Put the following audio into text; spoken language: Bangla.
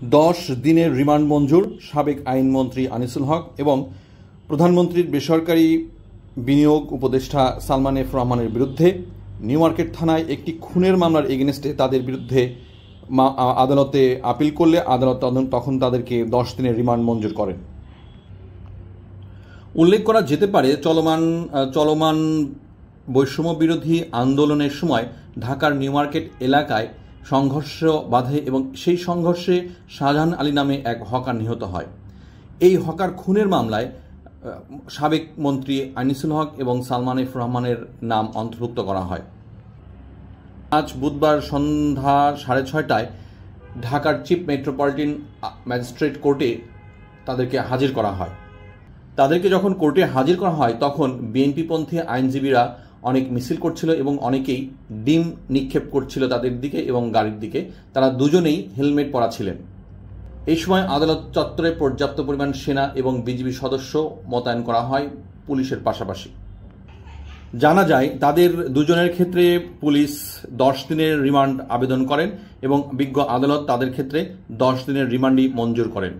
10 দিনের রিমান্ড মঞ্জুর সাবেক আইনমন্ত্রী আনিসুল হক এবং প্রধানমন্ত্রীর বেসরকারি বিনিয়োগ উপদেষ্টা সালমান এফ রহমানের বিরুদ্ধে নিউ মার্কেট থানায় একটি খুনের মামলার এগেনস্টে তাদের বিরুদ্ধে আদালতে আপিল করলে আদালত তখন তাদেরকে 10 দিনের রিমান্ড মঞ্জুর করেন। উল্লেখ করা যেতে পারে, চলমান বৈষম্য বিরোধী আন্দোলনের সময় ঢাকার নিউ মার্কেট এলাকায় সংঘর্ষ বাধে এবং সেই সংঘর্ষে শাহজাহান আলী নামে এক হকার নিহত হয়। এই হকার খুনের মামলায় সাবেক মন্ত্রী আনিসুল হক এবং সালমান এফ রহমানের নাম অন্তর্ভুক্ত করা হয়। আজ বুধবার সন্ধ্যা 6:30টায় ঢাকার চিফ মেট্রোপলিটন ম্যাজিস্ট্রেট কোর্টে তাদেরকে হাজির করা হয়। তাদেরকে যখন কোর্টে হাজির করা হয় তখন বিএনপিপন্থী আইনজীবীরা অনেক মিছিল করছিল এবং অনেকেই ডিম নিক্ষেপ করছিল তাদের দিকে এবং গাড়ির দিকে। তারা দুজনেই হেলমেট পরা ছিলেন। এই সময় আদালত চত্বরে পর্যাপ্ত পরিমাণ সেনা এবং বিজিবি সদস্য মোতায়েন করা হয় পুলিশের পাশাপাশি। জানা যায় তাদের দুজনের ক্ষেত্রে পুলিশ 10 দিনের রিমান্ড আবেদন করেন এবং বিজ্ঞ আদালত তাদের ক্ষেত্রে 10 দিনের রিমান্ডই মঞ্জুর করেন।